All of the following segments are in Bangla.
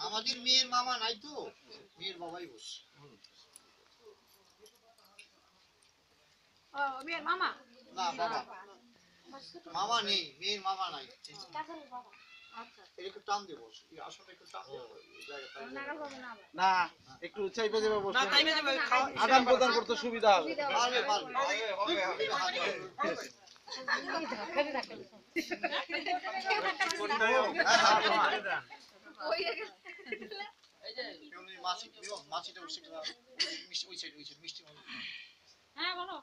আমাদের মেয়ের মামা নাই তো, মেয়ের বাবাই বস। মেয়ের মামা না বাবা মামা নেই, মেয়ের মামা নাই। একটু টান দেবো, আসলে একটু টান দেবো না, একটু চাইবে দেবে বসে আদান প্রদান করতে সুবিধা হবে। হ্যাঁ বলো,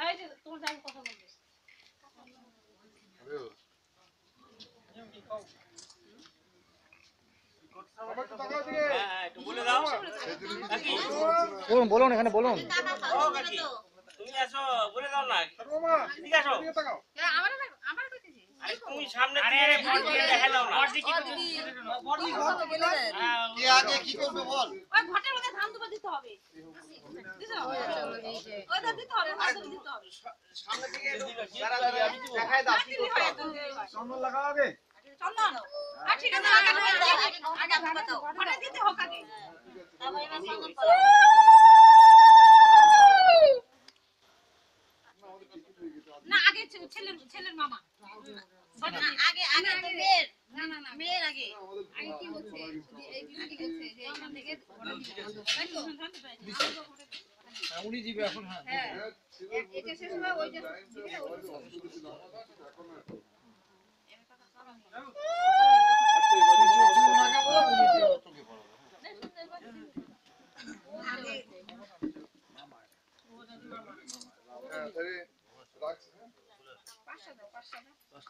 এই যে তোমার যাই কথা বলবে। বলুন এখানে বলুন। তুমি আসো, বলে দাও না। ঠিক আছে, আমার কইতেছি তুমি সামনে দিয়ে বড় দিয়ে দেখাও না। কে আগে কি করবে বল? ওই ঘটের মধ্যে ধান দুবা দিতে হবে। দিছো? ওইটা দিতে হবে, ধান দিতে হবে। সামনে থেকে যারা আমি দিব দেখায় দাও কি করতে হবে। চন্দন লাগাও আগে। চন্দন আর ঠিক আছে, আগে বাতাও, ঘটে দিতে হোক আগে। না আগে ছেলের মামা আগে আগে তো মেয়ের, না না না মেয়ের আগে আগে কি বলছে এই দিদি কি বলছে যে এখান থেকে উনি দিবে এখন। হ্যাঁ এটা শেষ হবে ওইটা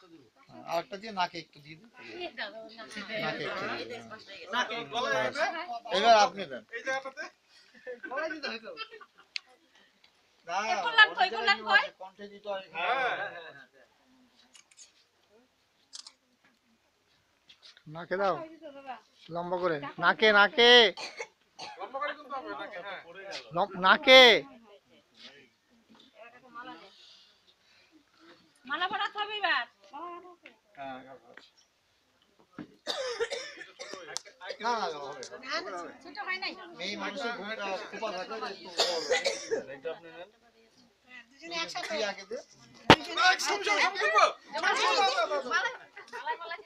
দিবে আরেকটা দিয়ে নাকে একটু দিয়ে দিন। নাকে একটু এবার আপনি দেন। এই জায়গাটাতে গলায় দিতে হইতো না, করলাম কই কণ্ঠে দিতে হয়। হ্যাঁ নাকে দাও লম্বা করে, নাকে নাকে লম্বা করে কিন্তু হবে নাকে। হ্যাঁ নাকে মালা পরাতে হবে এবার। হ্যাঁ না না ছোট হয় নাই মেয়ে মানুষের ঘুমটা খোপা থাকে একটু এটা আপনি নেন দুজনে একসাথে আগে দে দুজনে একসাথে আমি করব মালা মালা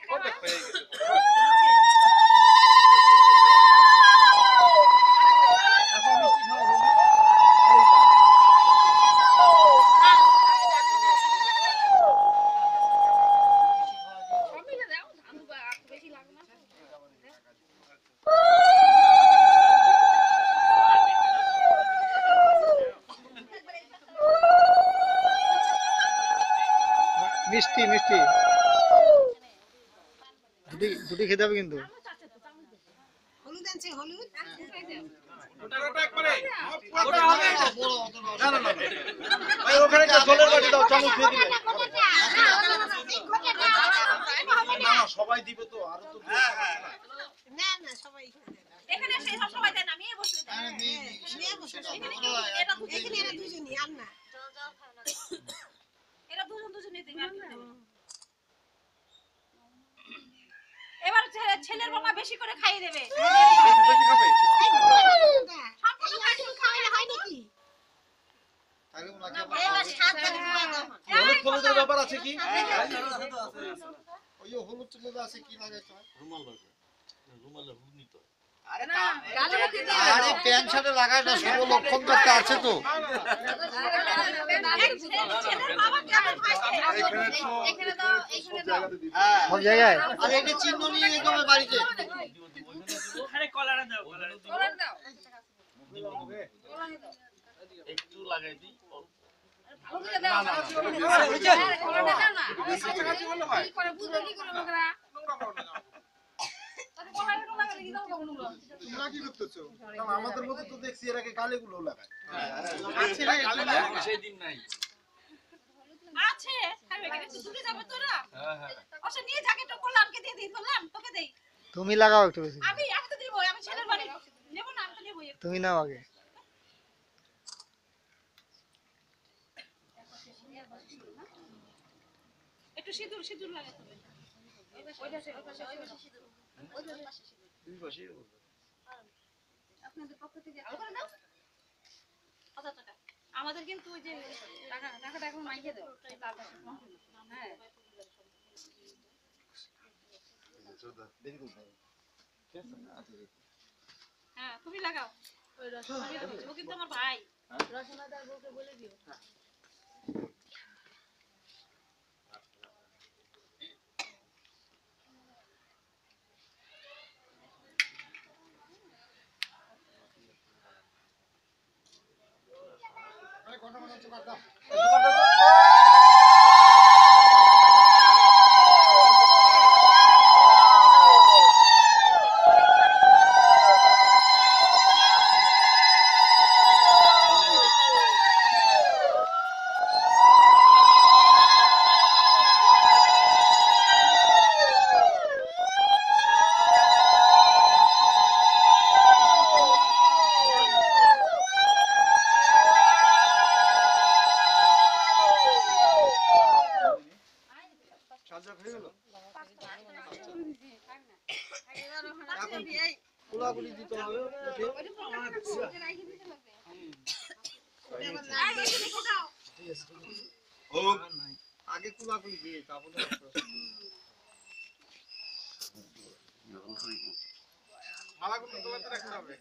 মিষ্টি মিষ্টি দুটি খেতে হবে কিন্তু। হলুদ আনছে হলুদ ওটা একবারে ওটা হবে না না না ভাই ওখানে একটা জলের বাটি দাও, চামচ দিয়ে দিবে। না না সবাই দিবে তো, আর তো হ্যাঁ হ্যাঁ না না সবাই এখানে সেই সব সবাই দেন, আমি বসে দেন। আরে মেয়ে বসে এখানে এরা দুজনই আর না এরা দুজনই দেন। এবার ছেলের মামা বেশি করে খাইয়ে দেবে। বেশি খাবে সম্পূর্ণ খাইলে হয় নাকি? আগে নাকে এবার সাত হলুদ হলুদের ব্যাপার আছে কি? ওই হলুদ টলুদ আছে কি লাগাইতে হয়? রুমাল লাগবে, রুমালে হুড নিতে হয়। আরে না গালে মধ্যে দিয়ে আরে প্যান্ট শার্টে লাগায় না, শুভ লক্ষণ করতে আছে তো। ছেলের বাবা কেমন খাইছে এখানে দাও এখানে দাও হ্যাঁ সব জায়গায়। আর এটা চিহ্ন নিয়ে যেতে হবে বাড়িতে। আরে কলারে দাও, কলারে দাও। কলার দাও একটু লাগাই দিই। ভালো করে দাও না কলার দাও না কি করে বুঝলো কি করে বকরা তাহলে কলার লাগালে কি দাও কখনো তোমরা কি করতেছো? কারণ আমাদের মধ্যে তো দেখছি এর আগে গালেগুলো লাগায়। আছে না গালে সেই দিন নাই। আছে খাবে কেন তুই দূরে যাবে তোরা? হ্যাঁ হ্যাঁ ওসে নিয়ে যাকে তো কলামকে দিয়ে দিই বললাম তোকে দেই। তুমি লাগাও একটু বেশি। আমি তো দিব, আমি ছেলের বাড়ি নেব না, আমি তো নেবই। তুমি নাও আগে। একটু সিঁদুর সিঁদুর লাগাতে হবে আপনাদের পক্ষ থেকে আমাদের কিন্তু ওই যে টাকাটা এখন মাইকে দাও হ্যাঁ হ্যাঁ তুমি লাগাও ও কিন্তু আমার ভাই কোলাকুলি দিতে হবে আগে কোলাকুলি দিয়ে তারপরে মালাগুলো তোমাদের রাখতে হবে